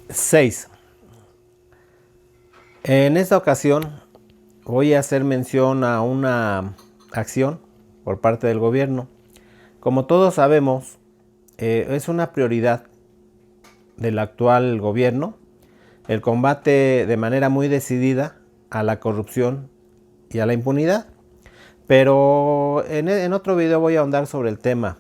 6. En esta ocasión voy a hacer mención a una acción por parte del gobierno. Como todos sabemos, es una prioridad del actual gobierno el combate de manera muy decidida a la corrupción y a la impunidad. Pero en otro video voy a ahondar sobre el tema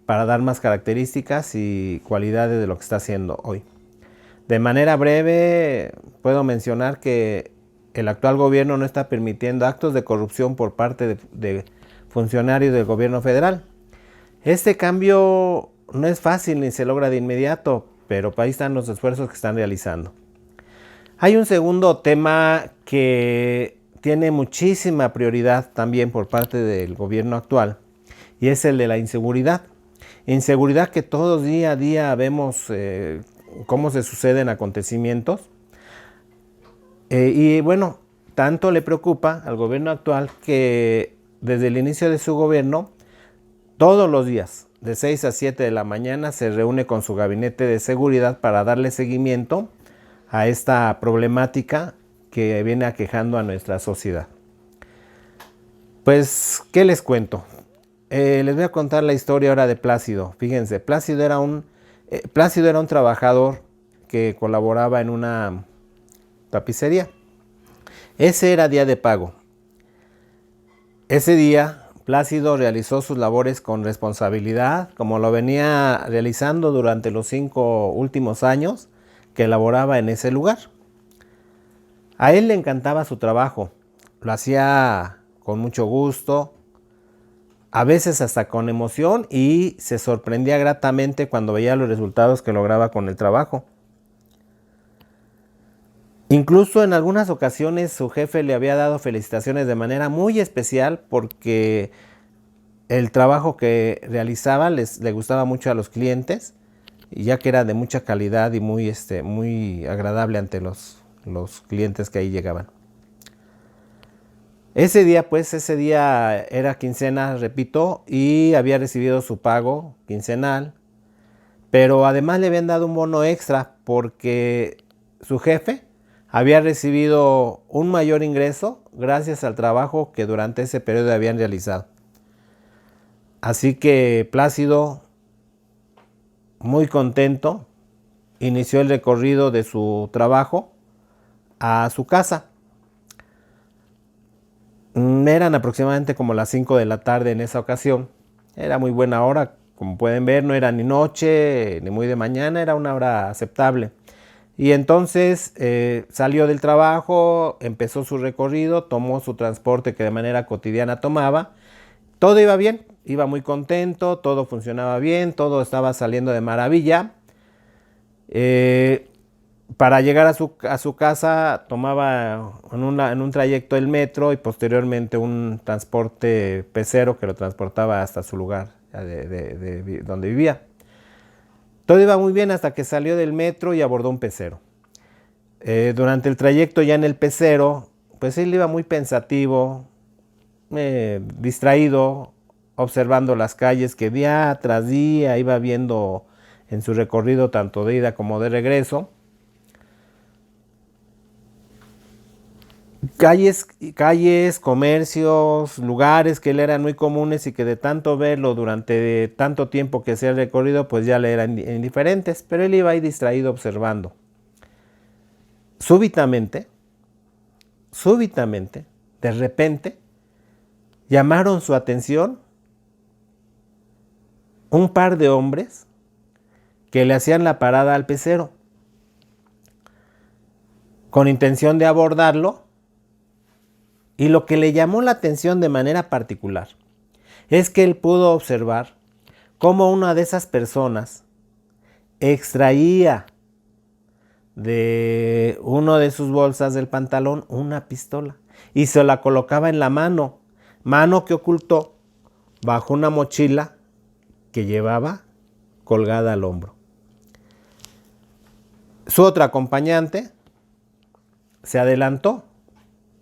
para dar más características y cualidades de lo que está haciendo hoy. De manera breve, puedo mencionar que el actual gobierno no está permitiendo actos de corrupción por parte de funcionarios del gobierno federal. Este cambio no es fácil ni se logra de inmediato, pero ahí están los esfuerzos que están realizando. Hay un segundo tema que tiene muchísima prioridad también por parte del gobierno actual y es el de la inseguridad. Inseguridad que todos día a día vemos cómo se suceden acontecimientos. Y bueno, tanto le preocupa al gobierno actual que desde el inicio de su gobierno, todos los días, de 6 a 7 de la mañana, se reúne con su gabinete de seguridad para darle seguimiento a esta problemática que viene aquejando a nuestra sociedad. Pues, ¿qué les cuento? Les voy a contar la historia ahora de Plácido. Fíjense, Plácido era un trabajador que colaboraba en una tapicería. Ese era día de pago. Ese día, Plácido realizó sus labores con responsabilidad, como lo venía realizando durante los 5 últimos años que laboraba en ese lugar. A él le encantaba su trabajo, lo hacía con mucho gusto, a veces hasta con emoción, y se sorprendía gratamente cuando veía los resultados que lograba con el trabajo. Incluso en algunas ocasiones su jefe le había dado felicitaciones de manera muy especial porque el trabajo que realizaba le gustaba mucho a los clientes, ya que era de mucha calidad y muy agradable ante los clientes que ahí llegaban. Ese día era quincena, repito, y había recibido su pago quincenal, pero además le habían dado un bono extra porque su jefe había recibido un mayor ingreso gracias al trabajo que durante ese periodo habían realizado. Así que Plácido, muy contento, inició el recorrido de su trabajo a su casa. Eran aproximadamente como las 5 de la tarde en esa ocasión. Era muy buena hora, como pueden ver, no era ni noche ni muy de mañana, era una hora aceptable. Y entonces salió del trabajo, empezó su recorrido, tomó su transporte que de manera cotidiana tomaba. Todo iba bien, iba muy contento, todo funcionaba bien, todo estaba saliendo de maravilla. Para llegar a su casa tomaba en un trayecto el metro y posteriormente un transporte pecero que lo transportaba hasta su lugar donde vivía. Todo iba muy bien hasta que salió del metro y abordó un pecero. Durante el trayecto ya en el pecero, pues él iba muy pensativo, distraído, observando las calles que día tras día iba viendo en su recorrido tanto de ida como de regreso. Calles, comercios, lugares que le eran muy comunes y que de tanto verlo durante tanto tiempo que hacía el recorrido, pues ya le eran indiferentes, pero él iba ahí distraído observando. Súbitamente, de repente, llamaron su atención un par de hombres que le hacían la parada al pecero, con intención de abordarlo. Y lo que le llamó la atención de manera particular es que él pudo observar cómo una de esas personas extraía de uno de sus bolsas del pantalón una pistola y se la colocaba en la mano que ocultó bajo una mochila que llevaba colgada al hombro. Su otro acompañante se adelantó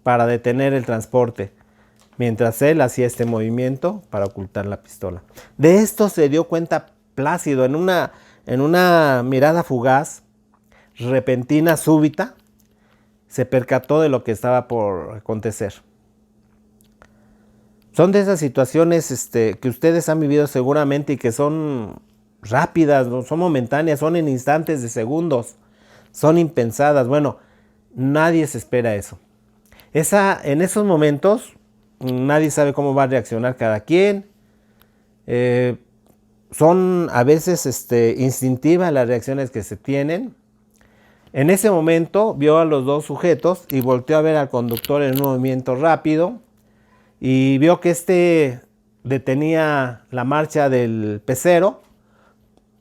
para detener el transporte, mientras él hacía este movimiento para ocultar la pistola. De esto se dio cuenta Plácido en una mirada fugaz. repentina, súbita, se percató de lo que estaba por acontecer. Son de esas situaciones que ustedes han vivido seguramente y que son rápidas, no son momentáneas, son en instantes de segundos, son impensadas. Bueno, nadie se espera eso. En esos momentos, nadie sabe cómo va a reaccionar cada quien. Son a veces instintivas las reacciones que se tienen. En ese momento vio a los dos sujetos y volteó a ver al conductor en un movimiento rápido y vio que detenía la marcha del pecero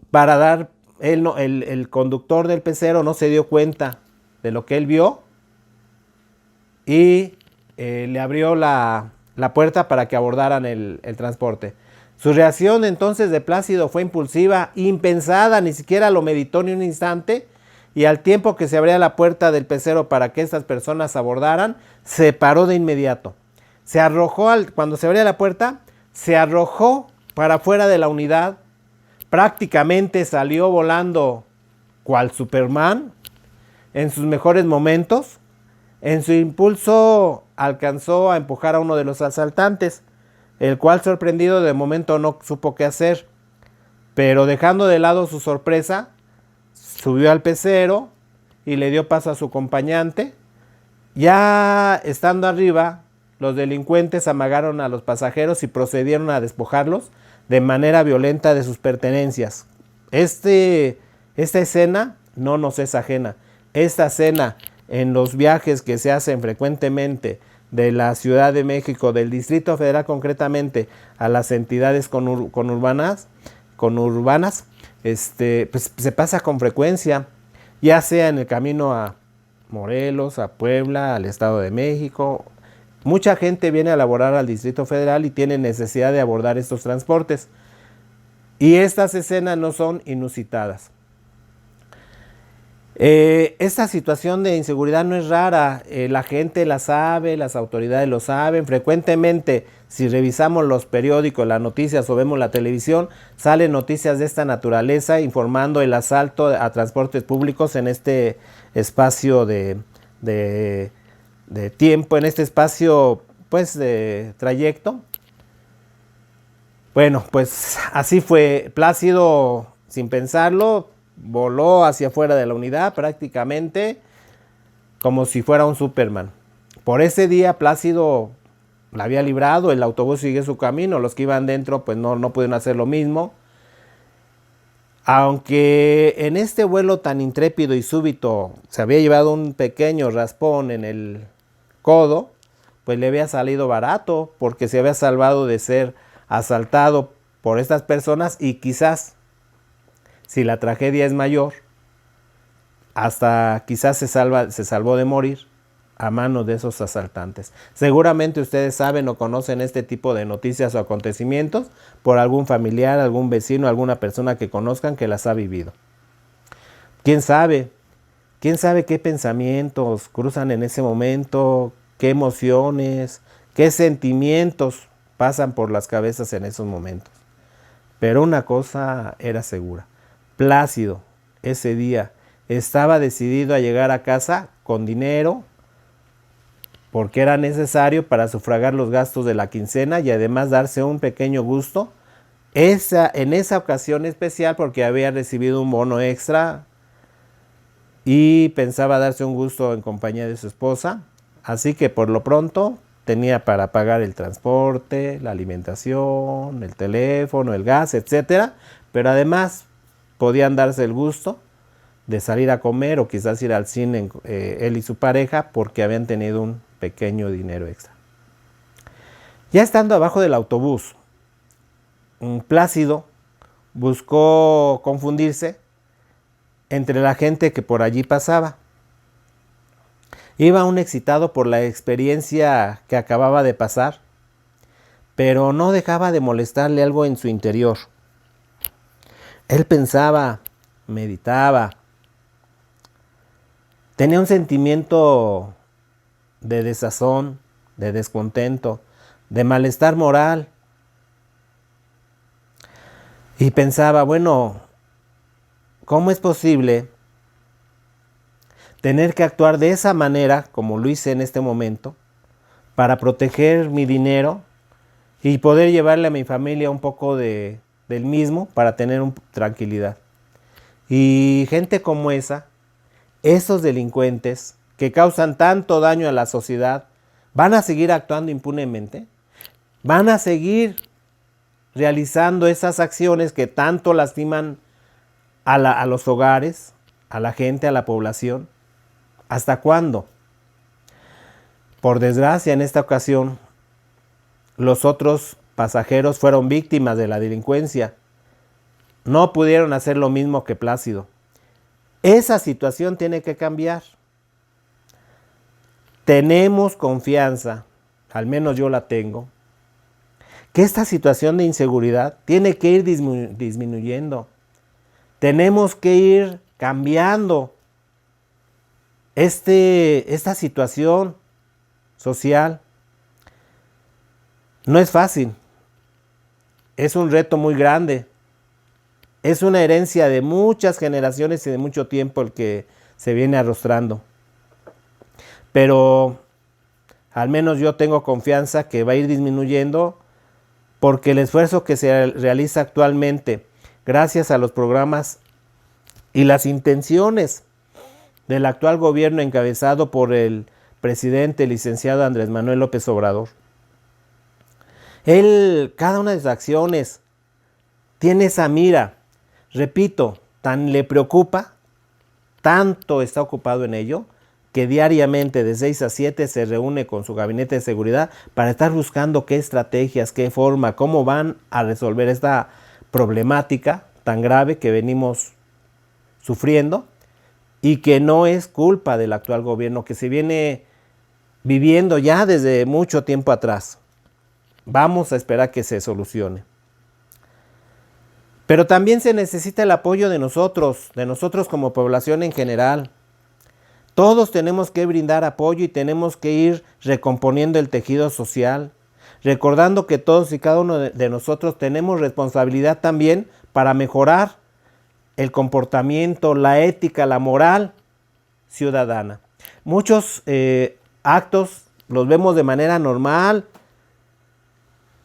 para dar, el conductor del pecero no se dio cuenta de lo que él vio y le abrió la puerta para que abordaran el transporte. Su reacción entonces de Plácido fue impulsiva, impensada, ni siquiera lo meditó ni un instante, y al tiempo que se abría la puerta del pecero para que estas personas abordaran, se paró de inmediato. Se arrojó, cuando se abría la puerta, se arrojó para fuera de la unidad, prácticamente salió volando cual Superman en sus mejores momentos. En su impulso alcanzó a empujar a uno de los asaltantes, el cual, sorprendido, de momento no supo qué hacer, pero dejando de lado su sorpresa, subió al pecero y le dio paso a su acompañante. Ya estando arriba, los delincuentes amagaron a los pasajeros y procedieron a despojarlos de manera violenta de sus pertenencias. Esta escena no nos es ajena. Esta escena en los viajes que se hacen frecuentemente de la Ciudad de México, del Distrito Federal concretamente, a las entidades conurbanas, pues se pasa con frecuencia, ya sea en el camino a Morelos, a Puebla, al Estado de México. Mucha gente viene a laborar al Distrito Federal y tiene necesidad de abordar estos transportes. Y estas escenas no son inusitadas. Esta situación de inseguridad no es rara, la gente la sabe, las autoridades lo saben. Frecuentemente, si revisamos los periódicos, las noticias o vemos la televisión, salen noticias de esta naturaleza informando el asalto a transportes públicos en este espacio de tiempo, en este espacio pues de trayecto. Bueno, pues así fue. Plácido, sin pensarlo, voló hacia afuera de la unidad prácticamente como si fuera un Superman. Por ese día Plácido la había librado, el autobús siguió su camino, los que iban dentro pues no pudieron hacer lo mismo. Aunque en este vuelo tan intrépido y súbito se había llevado un pequeño raspón en el codo, pues le había salido barato porque se había salvado de ser asaltado por estas personas y quizás, si la tragedia es mayor, hasta quizás se salvó de morir a manos de esos asaltantes. Seguramente ustedes saben o conocen este tipo de noticias o acontecimientos por algún familiar, algún vecino, alguna persona que conozcan que las ha vivido. ¿Quién sabe? ¿Quién sabe qué pensamientos cruzan en ese momento? ¿Qué emociones? ¿Qué sentimientos pasan por las cabezas en esos momentos? Pero una cosa era segura. Plácido, ese día, estaba decidido a llegar a casa con dinero porque era necesario para sufragar los gastos de la quincena y además darse un pequeño gusto en esa ocasión especial porque había recibido un bono extra y pensaba darse un gusto en compañía de su esposa. Así que por lo pronto tenía para pagar el transporte, la alimentación, el teléfono, el gas, etcétera, pero además podían darse el gusto de salir a comer o quizás ir al cine él y su pareja porque habían tenido un pequeño dinero extra. Ya estando abajo del autobús, Plácido buscó confundirse entre la gente que por allí pasaba. Iba aún excitado por la experiencia que acababa de pasar, pero no dejaba de molestarle algo en su interior. Él pensaba, meditaba, tenía un sentimiento de desazón, de descontento, de malestar moral. Y pensaba, bueno, ¿cómo es posible tener que actuar de esa manera, como lo hice en este momento, para proteger mi dinero y poder llevarle a mi familia un poco del mismo para tener tranquilidad. Y gente como esa, esos delincuentes que causan tanto daño a la sociedad, ¿van a seguir actuando impunemente? ¿Van a seguir realizando esas acciones que tanto lastiman a los hogares, a la gente, a la población? ¿Hasta cuándo? Por desgracia, en esta ocasión, los otros pasajeros fueron víctimas de la delincuencia. No pudieron hacer lo mismo que Plácido. Esa situación tiene que cambiar. Tenemos confianza, al menos yo la tengo, que esta situación de inseguridad tiene que ir disminuyendo. Tenemos que ir cambiando esta situación social. No es fácil, es un reto muy grande, es una herencia de muchas generaciones y de mucho tiempo el que se viene arrastrando. Pero al menos yo tengo confianza que va a ir disminuyendo, porque el esfuerzo que se realiza actualmente, gracias a los programas y las intenciones del actual gobierno encabezado por el presidente licenciado Andrés Manuel López Obrador, cada una de sus acciones tiene esa mira. Repito, tan le preocupa, tanto está ocupado en ello, que diariamente de 6 a 7 se reúne con su gabinete de seguridad para estar buscando qué estrategias, qué forma, cómo van a resolver esta problemática tan grave que venimos sufriendo y que no es culpa del actual gobierno, que se viene viviendo ya desde mucho tiempo atrás. Vamos a esperar que se solucione. Pero también se necesita el apoyo de nosotros como población en general. Todos tenemos que brindar apoyo y tenemos que ir recomponiendo el tejido social, recordando que todos y cada uno de nosotros tenemos responsabilidad también para mejorar el comportamiento, la ética, la moral ciudadana. Muchos actos los vemos de manera normal,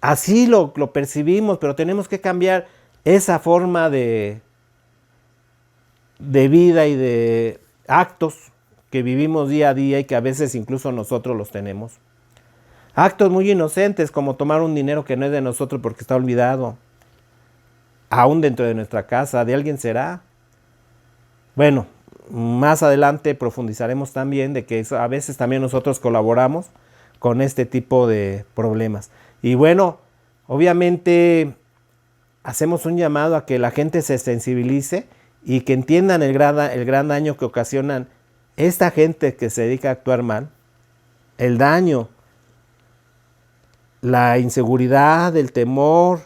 así lo percibimos, pero tenemos que cambiar esa forma de vida y de actos que vivimos día a día y que a veces incluso nosotros los tenemos. Actos muy inocentes como tomar un dinero que no es de nosotros porque está olvidado, aún dentro de nuestra casa, ¿de alguien será? Bueno, más adelante profundizaremos también de que a veces también nosotros colaboramos con este tipo de problemas. Y bueno, obviamente hacemos un llamado a que la gente se sensibilice y que entiendan el gran daño que ocasionan esta gente que se dedica a actuar mal, el daño, la inseguridad, el temor,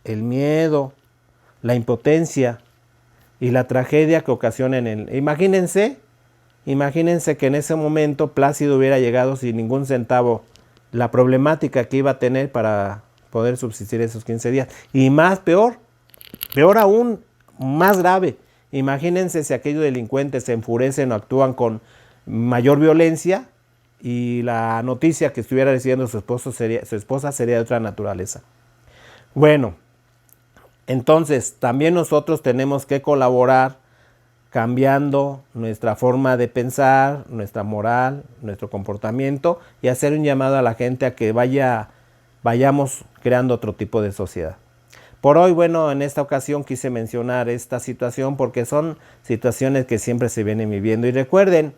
el miedo, la impotencia y la tragedia que ocasionan en él. Imagínense que en ese momento Plácido hubiera llegado sin ningún centavo, la problemática que iba a tener para poder subsistir esos 15 días. Y peor aún, más grave. Imagínense si aquellos delincuentes se enfurecen o actúan con mayor violencia y la noticia que estuviera recibiendo su esposa sería de otra naturaleza. Bueno, entonces también nosotros tenemos que colaborar cambiando nuestra forma de pensar, nuestra moral, nuestro comportamiento y hacer un llamado a la gente a que vayamos creando otro tipo de sociedad. Por hoy, bueno, en esta ocasión quise mencionar esta situación porque son situaciones que siempre se vienen viviendo. Y recuerden,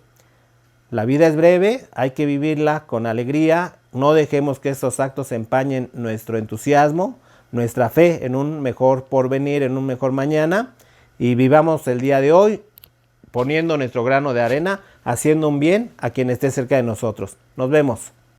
la vida es breve, hay que vivirla con alegría, no dejemos que estos actos empañen nuestro entusiasmo, nuestra fe en un mejor porvenir, en un mejor mañana, y vivamos el día de hoy poniendo nuestro grano de arena, haciendo un bien a quien esté cerca de nosotros. Nos vemos.